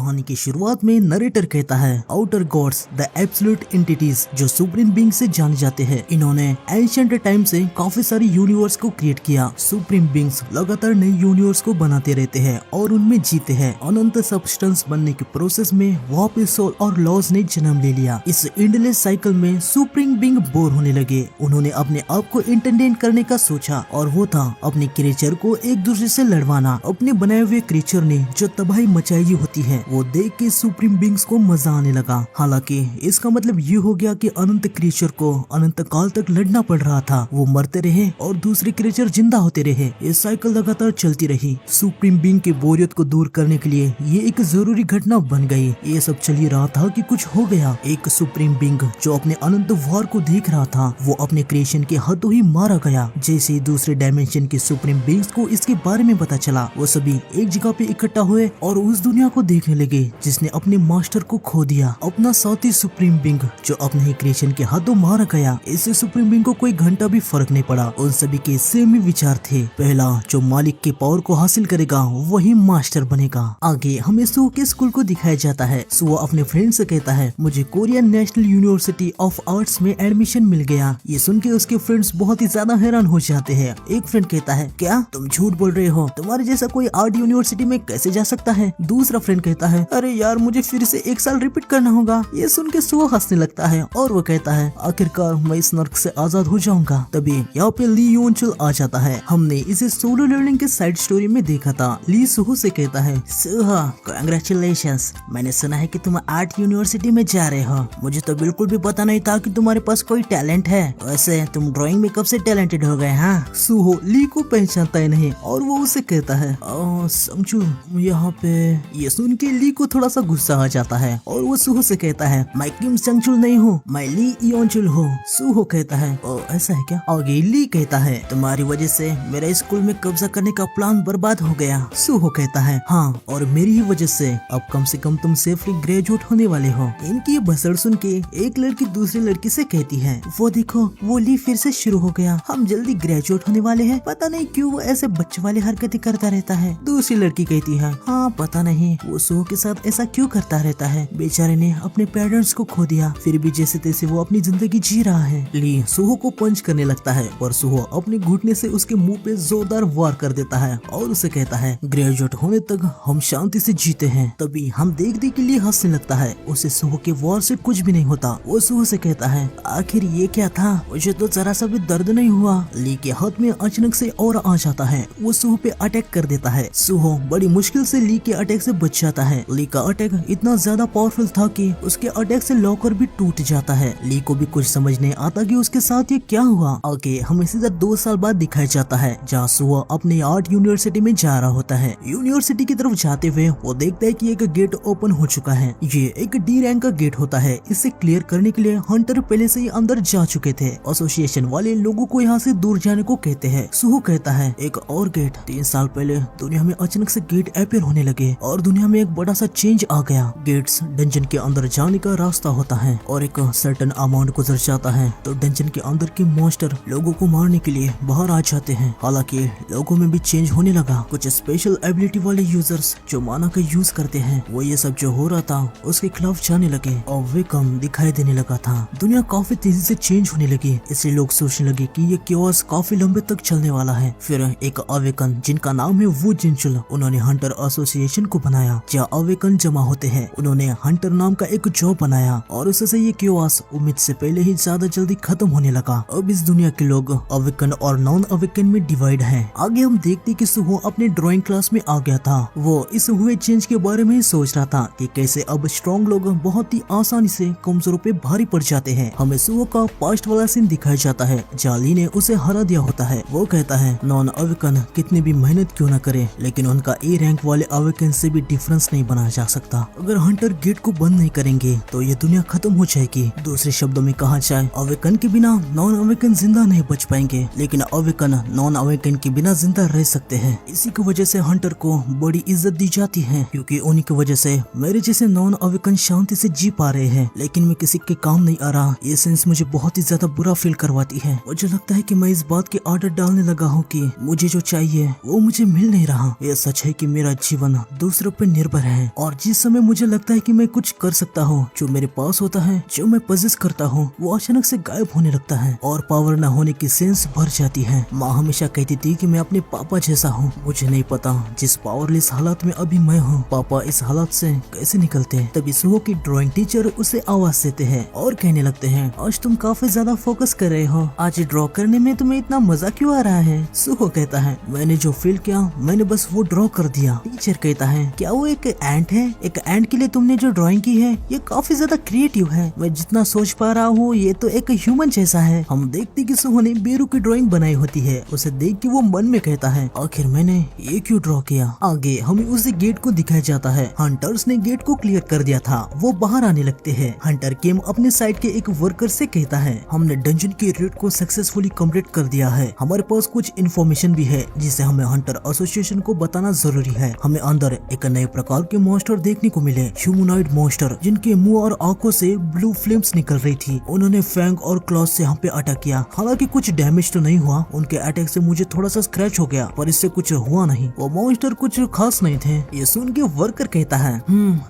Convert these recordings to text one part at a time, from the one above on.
कहानी की शुरुआत में नरेटर कहता है outer gods the absolute entities जो सुप्रीम बीइंग से जाने जाते हैं। इन्होंने एंशिएंट टाइम से काफी सारी यूनिवर्स को क्रिएट किया। सुप्रीम बीइंग्स लगातार नए यूनिवर्स को बनाते रहते हैं और उनमें जीते हैं। अनंत सब्सटेंस बनने के प्रोसेस में वापस सोल और लॉज ने जन्म ले लिया। इस एंडलेस साइकिल में सुप्रीम बीइंग बोर होने लगे। उन्होंने अपने आप को एंटरटेन करने का सोचा और वो था अपने क्रिएचर को एक दूसरे से लड़वाना। अपने बनाए हुए क्रिएचर ने जो तबाही मचाई होती है वो देख के सुप्रीम बीइंग्स को मजा आने लगा। हालांकि इसका मतलब ये हो गया कि अनंत क्रिएचर को अनंत काल तक लड़ना पड़ रहा था। वो मरते रहे और दूसरे क्रिएचर जिंदा होते रहे। ये साइकिल लगातार चलती रही। सुप्रीम बीइंग के बोरियत को दूर करने के लिए ये एक जरूरी घटना बन गई। ये सब चल ही रहा था कि कुछ हो गया। एक सुप्रीम बीइंग जो अपने अनंत वार को देख रहा था वो अपने क्रिएशन के हाथों ही मारा गया। जैसे ही दूसरे डायमेंशन के सुप्रीम बीइंग्स को इसके बारे में पता चला वो सभी एक जगह पे इकट्ठा हुए और उस दुनिया को देखने लगे जिसने अपने मास्टर को खो दिया। अपना साथी सुप्रीम बीइंग जो अपने ही क्रिएशन के हाथों मारा गया। इससे सुप्रीम बीइंग को कोई घंटा भी फर्क नहीं पड़ा। उन सभी के सेम ही विचार थे। पहला जो मालिक के पावर को हासिल करेगा वही मास्टर बनेगा। आगे हमें सू के स्कूल को दिखाया जाता है। सू अपने फ्रेंड से कहता है मुझे Korean national university of arts में एडमिशन मिल गया। ये सुन के उसके फ्रेंड्स बहुत ही ज्यादा हैरान हो जाते हैं। एक फ्रेंड कहता है क्या तुम झूठ बोल रहे हो? तुम्हारे जैसा कोई आर्ट यूनिवर्सिटी में कैसे जा सकता है? दूसरा फ्रेंड कहता है अरे यार मुझे फिर से एक साल रिपीट करना होगा। ये सुन के सू हंसने लगता है और वो कहता है आखिरकार मैं इस नर्क से आजाद हो जाऊंगा। तभी यहाँ पे ली यून चुल आ जाता है। हमने इसे सोलो लर्निंग के साइड स्टोरी में देखा था। ली सुहो से कहता है सुहा कांग्रेचुलेशंस, मैंने सुना है कि तुम आर्ट यूनिवर्सिटी में जा रहे हो। मुझे तो बिल्कुल भी पता नहीं था कि तुम्हारे पास कोई टैलेंट है। वैसे तुम ड्राइंग में कब से टैलेंटेड हो गए? हाँ। सुहो ली को पहचानता ही नहीं और वो उसे कहता है समझू यहाँ पे। ये सुन के ली को थोड़ा सा गुस्सा आ जाता है और वो सुहो से कहता है मैं किम संगचुल नहीं हूँ, मैं ली इयोनचुल हूँ। सुहो कहता है ओ ऐसा है क्या? आगे ली कहता है तुम्हारी वजह से मेरे स्कूल में कब्जा करने का प्लान बर्बाद हो गया। सुहो कहता है हाँ और मेरी ही वजह से अब कम से कम तुम सेफली ग्रेजुएट होने वाले हो। इनकी ये बसड़ सुन के एक लड़की दूसरी लड़की से कहती है वो देखो वो ली फिर से शुरू हो गया, हम जल्दी ग्रेजुएट होने वाले हैं। पता नहीं क्यों वो ऐसे बच्चे वाली हरकतें करता रहता है। दूसरी लड़की कहती है हाँ पता नहीं वो सुहो के साथ ऐसा क्यों करता रहता है। बेचारे ने अपने पेरेंट्स को खो दिया फिर भी जैसे तैसे वो अपनी जिंदगी जी रहा है। ली सुहो को पंच करने लगता है पर सुहो अपने घुटने से उसके मुंह पे जोरदार वार कर देता है और उसे कहता है ग्रेजुएट होने तक हम शांति से जीते हैं। तभी हम देख के लिए हंसने लगता है। उसे सुहो के वार से कुछ भी नहीं होता। वो सुहो से कहता है आखिर ये क्या था? मुझे तो जरा सा भी दर्द नहीं हुआ। ली के हाथ में अचानक से और आ जाता है। वो सुहो पे अटैक कर देता है। सुहो बड़ी मुश्किल से ली के अटैक से बच जाता है। ली का अटैक इतना ज्यादा पावरफुल था कि उसके अटैक से लॉकर भी टूट जाता है। ली को भी कुछ समझ नहीं आता कि उसके साथ ये क्या हुआ। आगे हमें सीधा 2 साल बाद दिखाया जाता है जहाँ सुहो अपने आर्ट यूनिवर्सिटी में जा रहा होता है। यूनिवर्सिटी की तरफ जाते हुए वो देखता है कि एक गेट ओपन हो चुका है। ये एक डी रैंक का गेट होता है। इसे क्लियर करने के लिए हंटर पहले से ही अंदर जा चुके थे। एसोसिएशन वाले लोगों को यहाँ से दूर जाने को कहते हैं। सुहो कहता है एक और गेट। 3 साल पहले दुनिया में अचानक से गेट अपीयर होने लगे और दुनिया में एक बड़ा सा चेंज आ गया। गेट्स डंजन के अंदर जाने का रास्ता होता है और एक सर्टेन अमाउंट गुजर जाता है तो डंजन के अंदर के मॉन्स्टर लोगों को मारने के लिए बाहर आ जाते हैं। हालांकि लोगों में भी चेंज होने लगा। कुछ स्पेशल एबिलिटी वाले यूजर्स जो माना का यूज करते हैं वो ये सब जो हो रहा था उसके खिलाफ जाने लगे और वे कम दिखाई देने लगा था। दुनिया काफी तेजी से चेंज होने लगी। इसलिए लोग सोचने लगे कि ये क्योस काफी लंबे तक चलने वाला है। फिर एक अवेकन जिनका नाम है वो जिनचुल उन्होंने हंटर एसोसिएशन को बनाया जहाँ अवेकन जमा होते हैं। उन्होंने हंटर नाम का एक जॉब बनाया और उससे ये क्योस उम्मीद से पहले ही ज्यादा जल्दी खत्म होने लगा। अब इस दुनिया के लोग अवेकन और नॉन अवेकन में डिवाइड हैं। आगे हम देखते कि सुहो अपने ड्राइंग क्लास में आ गया था। वो इस हुए चेंज के बारे में ही सोच रहा था कि कैसे अब स्ट्रॉन्ग लोग बहुत ही आसानी से कमजोरों पे भारी पड़ जाते हैं। हमें सुहो का पास्ट वाला सीन दिखाया जाता है जहाँ ली ने उसे हरा दिया होता है। वो कहता है नॉन अवेकन कितनी भी मेहनत क्यों न करे लेकिन उनका ए रैंक वाले अवेकन से भी डिफरेंस नहीं बनाया जा सकता। अगर हंटर गेट को बंद नहीं करेंगे तो ये दुनिया खत्म हो जाएगी। दूसरे शब्दों में कहा जाए अवेकन के बिना नॉन अवेकन जिंदा नहीं बच पाएंगे लेकिन अवेकन नॉन अवेकन के बिना जिंदा रह सकते हैं। इसी की वजह से हंटर को बड़ी इज्जत दी जाती है क्योंकि उन्हीं की वजह से मेरे जैसे नॉन अवेकन शांति से जी पा रहे हैं। लेकिन मैं किसी के काम नहीं आ रहा। ये सेंस मुझे बहुत ही ज्यादा बुरा फील करवाती है। मुझे लगता है कि मैं इस बात की आदत डालने लगा हूँ कि मुझे जो चाहिए वो मुझे मिल नहीं रहा। ये सच है कि मेरा जीवन दूसरों पर निर्भर है। हैं और जिस समय मुझे लगता है कि मैं कुछ कर सकता हूँ, जो मेरे पास होता है, जो मैं पजेस करता हूँ, वो अचानक से गायब होने लगता है और पावर न होने की सेंस भर जाती है। माँ हमेशा कहती थी कि मैं अपने पापा जैसा हूँ। मुझे नहीं पता जिस पावरलेस हालात में अभी मैं हूँ, पापा इस हालात से कैसे निकलते हैं। तभी सुहो की ड्राइंग टीचर उसे आवाज देते हैं और कहने लगते हैं, आज तुम काफी ज्यादा फोकस कर रहे हो, आज ड्रॉ करने में तुम्हें इतना मजा क्यों आ रहा है। सुहो कहता है, मैंने जो फील किया मैंने बस वो ड्रॉ कर दिया। टीचर कहता है, क्या वो एक एंट है? एक एंट के लिए तुमने जो ड्राइंग की है ये काफी ज्यादा क्रिएटिव है। मैं जितना सोच पा रहा हूँ ये तो एक ह्यूमन जैसा है। हम देखते कि सुहो ने बेरू की ड्राइंग बनाई होती है। उसे देख के वो मन में कहता है, आखिर मैंने ये क्यों ड्रॉ किया। आगे हमें उसी गेट को दिखाया जाता है। हंटर्स ने गेट को क्लियर कर दिया था, वो बाहर आने लगते हैं। हंटर केम अपने साइड के एक वर्कर से कहता है, हमने डंजन की रेड को सक्सेसफुली कंप्लीट कर दिया है। हमारे पास कुछ इन्फॉर्मेशन भी है जिसे हमें हंटर एसोसिएशन को बताना जरूरी है। हमें अंदर एक नए प्रकार के मॉन्स्टर देखने को मिले, ह्यूमनॉइड मॉन्स्टर, जिनके मुंह और आंखों से ब्लू फ्लेम्स निकल रही थी। उन्होंने फैंग और क्लॉज से हम पे अटैक किया। हालांकि कुछ डैमेज तो नहीं हुआ, उनके अटैक से मुझे थोड़ा सा स्क्रैच हो गया, पर इससे कुछ हुआ नहीं। वो मॉन्स्टर कुछ खास नहीं थे। ये सुन के वर्कर कहता है,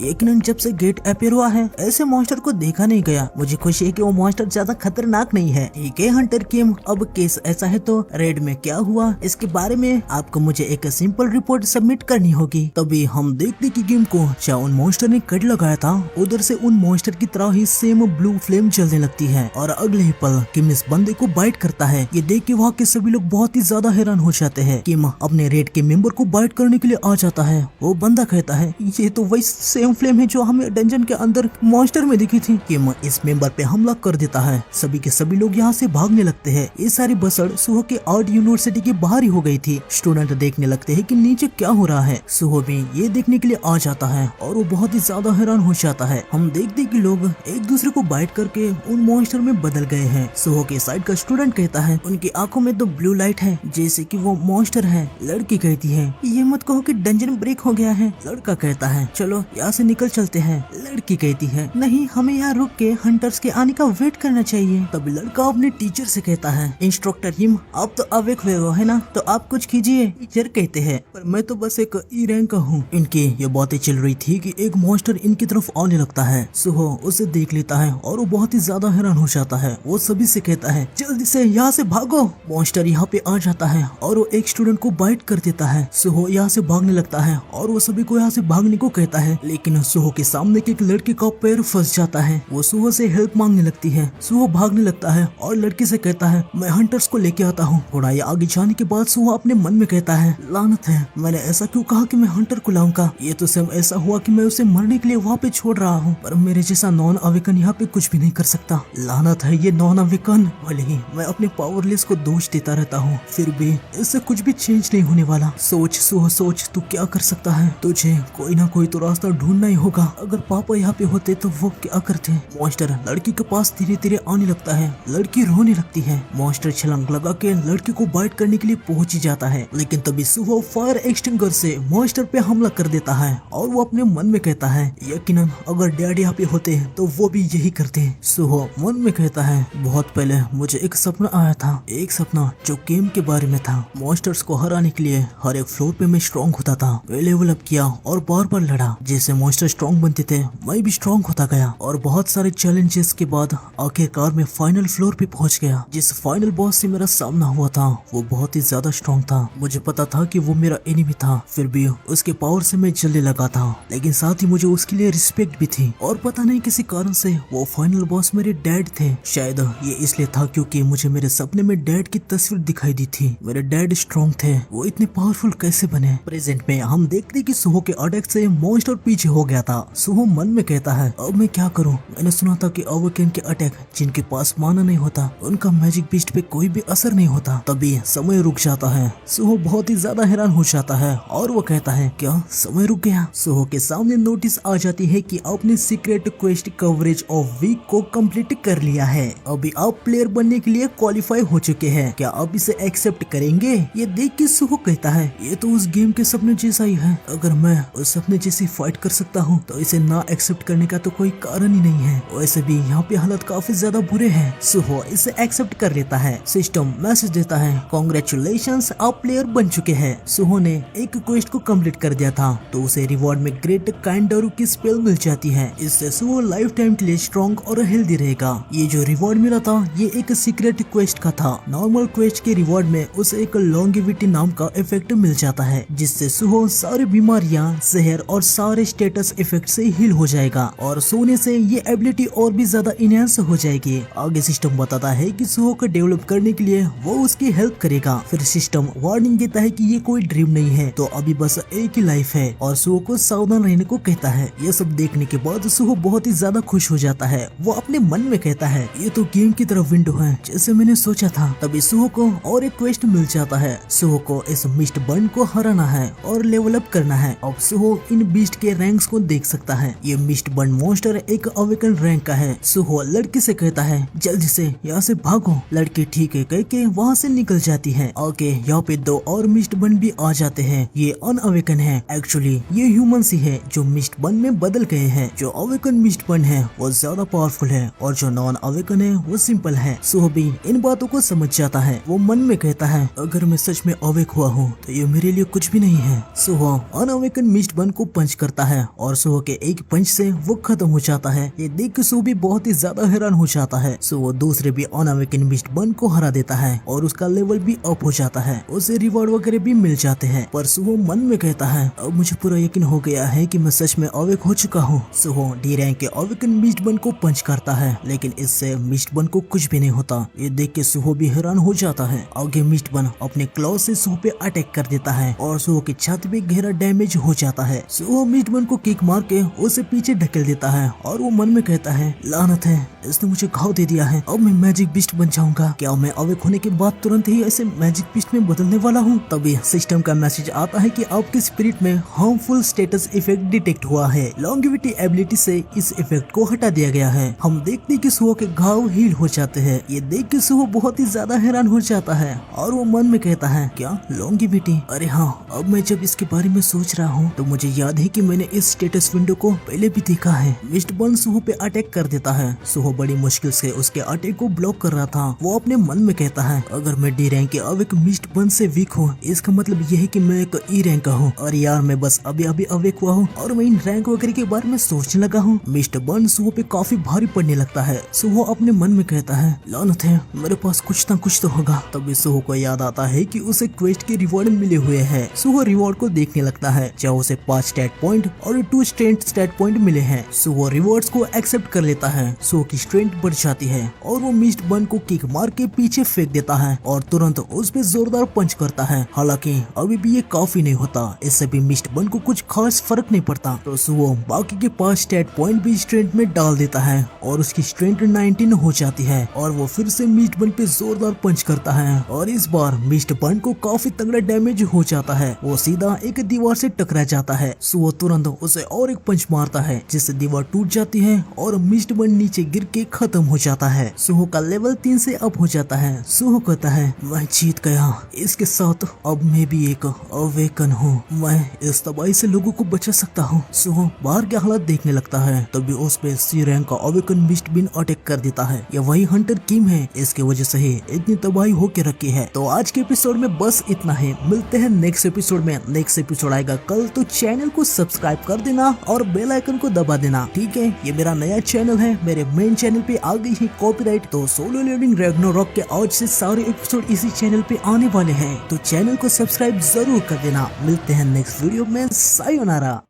यकीनन जब से गेट अपेयर हुआ है ऐसे मॉन्स्टर को देखा नहीं गया। मुझे खुशी है कि वो मॉन्स्टर ज्यादा खतरनाक नहीं है। ठीक है हंटर केम, अब केस ऐसा है तो रेड में क्या हुआ इसके बारे में आपको मुझे एक सिंपल रिपोर्ट सबमिट करनी होगी। तभी हम देखते कि गेम को जहाँ उन मॉन्स्टर ने कट लगाया था उधर से उन मॉन्स्टर की तरह ही सेम ब्लू फ्लेम जलने लगती है और अगले ही पल किम इस बंदे को बाइट करता है। ये देख के वहाँ के सभी लोग बहुत ही ज्यादा हैरान हो जाते हैं। किम अपने रेड के मेंबर को बाइट करने के लिए आ जाता है। वो बंदा कहता है, ये तो वही सेम फ्लेम है जो हमें डंजन के अंदर मॉन्स्टर में दिखी थी। किम इस मेंबर पे हमला कर देता है। सभी के सभी लोग यहाँ से भागने लगते हैं। ये सारी बसड़ सुहो के आर्ट यूनिवर्सिटी के बाहर ही हो गई थी। स्टूडेंट देखने लगते हैं कि नीचे क्या हो रहा है। सुहो भी ये देखने के लिए आ जाता है और वो बहुत ही ज्यादा हैरान हो जाता है। हम देखते कि लोग एक दूसरे को बाइट करके उन मॉन्स्टर में बदल गए हैं। सुहो के साइड का स्टूडेंट कहता है, उनकी आंखों में तो ब्लू लाइट है जैसे कि वो मॉन्स्टर है। लड़की कहती है, ये मत कहो कि डंजन ब्रेक हो गया है। लड़का कहता है, चलो यहाँ से निकल चलते हैं। लड़की कहती है, नहीं हमें यहाँ रुक के हंटर्स के आने का वेट करना चाहिए। तभी लड़का अपने टीचर से कहता है, इंस्ट्रक्टर हिम आप तो अवेक हुए हो है ना, तो आप कुछ कीजिए। टीचर कहते हैं, पर मैं तो बस एक ई रैंक का हूँ। इनकी ये बातें चल रही थी कि एक मॉन्स्टर इनकी तरफ आने लगता है। सुहो उसे देख लेता है और वो बहुत ही ज्यादा हैरान हो जाता है। वो सभी से कहता है, जल्दी से यहाँ से भागो। मॉन्स्टर यहाँ पे आ जाता है और वो एक स्टूडेंट को बाइट कर देता है। सुहो यहाँ से भागने लगता है और वो सभी को यहाँ से भागने को कहता है, लेकिन सुहो के सामने के एक लड़के का पैर फंस जाता है। वो सुहो से हेल्प मांगने लगती है। सुहो भागने लगता है और लड़की से कहता है, मैं हंटर्स को लेके आता हूँ। थोड़ा ये आगे जाने के बाद सुहो अपने मन में कहता है, लानत है, मैंने ऐसा क्यों कहा कि मैं हंटर को लाऊंगा। ये तो सिर्फ ऐसा हुआ कि मैं उसे मरने के लिए वहाँ पे छोड़ रहा हूँ, पर मेरे जैसा नॉन अवेकन यहाँ पे कुछ भी नहीं कर सकता। लानत है ये नॉन अवेकन। भले ही मैं अपने पावरलेस को दोष देता रहता हूँ, फिर भी इससे कुछ भी चेंज नहीं होने वाला। सोच सुहो सोच, तू क्या कर सकता है। तुझे कोई ना कोई तो रास्ता ढूंढना ही होगा। अगर पापा यहाँ पे होते तो वो क्या करते। मॉन्स्टर लड़की के पास धीरे धीरे आने लगता है। लड़की रोने लगती है। मॉन्स्टर छलांग लगा के लड़की को बाइट करने के लिए पहुंच ही जाता है, लेकिन तभी सुहो फायर एक्सटिंगर से मॉन्स्टर पे हमला कर देता है और वो अपने मन में कहता है, यकीनन अगर डैड यहाँ पे होते तो वो भी यही करते। सुहो मन में कहता है, बहुत पहले मुझे एक सपना आया था, एक सपना जो गेम के बारे में था। मॉन्स्टर्स को हराने के लिए हर एक फ्लोर पे मैं स्ट्रॉन्ग होता था। मैं लेवल अप किया और बार बार लड़ा। जैसे मॉन्स्टर स्ट्रॉन्ग बनते थे मैं भी स्ट्रॉन्ग होता गया और बहुत सारे चैलेंजेस के बाद आखिरकार मैं फाइनल फ्लोर पे पहुंच गया। जिस फाइनल बॉस से मेरा सामना हुआ था वो बहुत ही ज्यादा स्ट्रॉन्ग था। मुझे पता था कि वो मेरा एनिमी था, फिर भी उसके पावर से मैं जलने लगा था, लेकिन साथ ही मुझे उसके लिए रिस्पेक्ट भी थी। और पता नहीं किसी कारण से वो फाइनल बॉस मेरे डैड थे। शायद ये इसलिए था क्योंकि मुझे मेरे सपने में डैड की तस्वीर दिखाई दी थी। मेरे डैड स्ट्रॉन्ग थे, वो इतने पावरफुल कैसे बने। प्रेजेंट में हम देखते कि सुहो के अटैक से मॉन्स्टर पीछे हो गया था। सुहो मन में कहता है, अब मैं क्या करूं। मैंने सुना था कि अवेकन के अटैक जिनके पास माना नहीं होता उनका मैजिक बीस्ट पे कोई भी असर नहीं होता। तभी समय रुक जाता है। सुहो बहुत ही ज्यादा हैरान हो जाता है और वो कहता है, क्या समय रुक गया। सुहो के सामने नोटिस आ जाती है कि आपने secret quest coverage of week को कंप्लीट कर लिया है। अभी आप प्लेयर बनने के लिए क्वालिफाई हो चुके हैं। क्या आप इसे एक्सेप्ट करेंगे। ये देख के सुहो कहता है, ये तो उस गेम के सपने जैसा ही है। अगर मैं उस सपने जैसी फाइट कर सकता हूँ तो इसे ना एक्सेप्ट करने का तो कोई कारण ही नहीं है। वैसे भी यहाँ पे हालत काफी ज्यादा बुरे हैं। सुहो इसे एक्सेप्ट कर लेता है। सिस्टम मैसेज देता है, कांग्रेचुलेशंस आप प्लेयर बन चुके हैं। सुहो ने एक क्वेस्ट को कंप्लीट कर दिया था तो उसे रिवॉर्ड में ग्रेट काइंडारू की स्पेल मिल जाती है। इससे सुहो लाइफ टाइम के लिए स्ट्रॉन्ग और हेल्दी रहेगा। ये जो रिवॉर्ड मिला था ये एक सीक्रेट क्वेस्ट का था। नॉर्मल क्वेस्ट के रिवॉर्ड में उसे एक लॉन्गेविटी नाम का इफेक्ट मिल जाता है, जिससे सुहो सारी बीमारियां, जहर और सारे स्टेटस इफेक्ट से हील हो जाएगा और सोने से ये एबिलिटी और भी ज्यादा इनहेंस हो जाएगी। आगे सिस्टम बताता है कि सुहो को डेवलप करने के लिए वो उसकी हेल्प करेगा। फिर सिस्टम वार्निंग देता है कि ये कोई ड्रीम नहीं है, तो अभी बस एक ही लाइफ है और सुहो को सावधान रहने को कहता है। ये सब देखने के बाद सुहो बहुत ही ज्यादा खुश हो जाता है। वो अपने मन में कहता है ये तो गेम की तरफ विंडो है जैसे मैंने सोचा था। तभी सुहो को और एक क्वेस्ट मिल जाता है। सुहो को इस मिस्ट बर्न को हराना है और लेवल अप करना है। अब सुहो इन बीस्ट के रैंक्स को देख सकता है। ये मिस्ट बर्न मॉन्स्टर एक अवेकन रैंक का है। सुहो लड़की से कहता है जल्दी से यहाँ से भागो। लड़की ठीक है कह के वहाँ से निकल जाती है। ओके, यहाँ पे दो और मिस्ट बर्न भी आ जाते हैं। ये अनअवेकन है। एक्चुअली ये ह्यूमंस ही है जो मिस्ट बर्न में बदल गए हैं। जो अवेकन मिस्ट बर्न है वो ज्यादा पावरफुल है और जो नॉन अवेकन है वो सिंपल है। सुहो भी इन बातों को समझ जाता है। वो मन में कहता है अगर मैं सच में अवेक हुआ हूँ तो ये मेरे लिए कुछ भी नहीं है। सुहो अनअवेकन मिस्ट बर्न को पंच करता है और सुहो के एक पंच से वो खत्म हो जाता है। ये देख के सुहो भी बहुत ही ज्यादा हैरान हो जाता है। सुहो दूसरे भी अनअवेकन मिस्ट बर्न को हरा देता है और उसका लेवल भी अप हो जाता है। उसे रिवॉर्ड वगैरह भी मिल जाते हैं। पर सुहो मन में कहता है अब मुझे पूरा यकीन हो गया है कि मैं सच में अवेक हो चुका हूँ। सुहो डी रैंक के अवेकन मिस्ट बर्न को पंच करता है, लेकिन इससे मिस्ट बर्न को कुछ भी नहीं होता। ये देख के सुहो भी हैरान हो जाता है। आगे मिस्ट बर्न अपने क्लॉ से सुहो पे अटैक कर देता है और सुहो की छाती पे गहरा डैमेज हो जाता है। सुहो मिस्ट बर्न को किक मार के उसे पीछे ढकेल देता है और वो मन में कहता है लानत है, इसने मुझे घाव दे दिया है। अब मैं मैजिक बीस्ट बन जाऊंगा। क्या मैं अवेक होने के बाद तुरंत ही ऐसे मैजिक बीस्ट में बदलने वाला हूँ? तभी सिस्टम का मैसेज आता है कि आपके स्पिरिट में हार्मफुल स्टेटस इफेक्ट डिटेक्ट हुआ है। लॉन्गेविटी एबिलिटी से इस इफेक्ट को हटा दिया गया है। हम देखते हैं कि सुहो के घाव हील हो जाते हैं। ये देख के सुहो बहुत ही ज्यादा हैरान हो जाता है और वो मन में कहता है क्या लॉन्गेविटी? अरे हाँ, अब मैं जब इसके बारे में सोच रहा हूँ तो मुझे याद है कि मैंने इस स्टेटस विंडो को पहले भी देखा है। मिस्ट बर्न सुहो पे अटैक कर देता है। सुहो बड़ी मुश्किल से उसके अटैक को ब्लॉक कर रहा था। वो अपने मन में कहता है अगर मैं डी रैंक के अवेक मिस्ट बर्न से वीक हूँ इसका मतलब ये है कि मैं एक ई रैंक का हूँ और यार मैं बस अभी अभी अवेक हुआ हूँ और मैं इन रैंक वगैरह के बारे में सोचने लगा हूँ। मिस्ट बर्न सुहो पे काफी भारी पड़ने लगता है। सुहो अपने मन में कहता है लानत है, मेरे पास कुछ ना कुछ तो होगा। तभी सुहो को याद आता है कि उसे क्वेस्ट के रिवॉर्ड मिले हुए हैं। सुहो रिवॉर्ड को देखने लगता है जहाँ उसे 5 स्टैट पॉइंट और 2 स्ट्रेंथ पॉइंट मिले हैं। सुहो रिवॉर्ड्स को एक्सेप्ट कर लेता है। सुहो की स्ट्रेंथ बढ़ जाती है और वो मिस्ट बर्न को किक मार के पीछे फेंक देता है और तुरंत उस पे जोरदार पंच करता है। हालांकि अभी भी ये काफी नहीं होता, इससे भी मिस्ट बर्न को कुछ खास फर्क नहीं पड़ता। तो सुहो बाकी के 5 स्टैट पॉइंट भी स्ट्रेंथ में डाल देता है और उसकी स्ट्रेंथ 19 हो जाती है और वो फिर से मिस्ट बर्न पे जोरदार पंच करता है और इस बार मिस्ट बर्न को काफी तगड़ा डैमेज हो जाता है। वो सीधा एक दीवार से टकरा जाता है। सुहो तुरंत उसे और एक पंच मारता है जिससे दीवार टूट जाती है और मिस्ट बर्न नीचे गिर के खत्म हो जाता है। सुहो का लेवल 3 से अप हो जाता है। सुहो कहता है मैं जीत गया, इसके साथ अब मैं भी एक अवेकन हूँ। मैं इस तबाही से लोगों को बचा सकता हूँ। सुहो बाहर के हालात देखने लगता है। तभी उस पे सी रैंक का अवेकन मिस्ट बर्न अटैक कर देता है। ये वही हंटर किम है, इसके वजह से ही इतनी तबाही होके रखी है। तो आज के एपिसोड में बस इतना ही। मिलते हैं नेक्स्ट एपिसोड में। नेक्स्ट एपिसोड आएगा कल, तो चैनल को सब्सक्राइब कर देना और बेल आइकन को दबा देना, ठीक है? ये मेरा नया चैनल है। मेरे मेन चैनल पे आ गई है कॉपीराइट, तो सोलो लेवलिंग रैग्नारोक के आज से सारे एपिसोड इसी चैनल पे आने वाले हैं, तो चैनल को सब्सक्राइब जरूर कर देना। मिलते हैं नेक्स्ट वीडियो में। सायोनारा।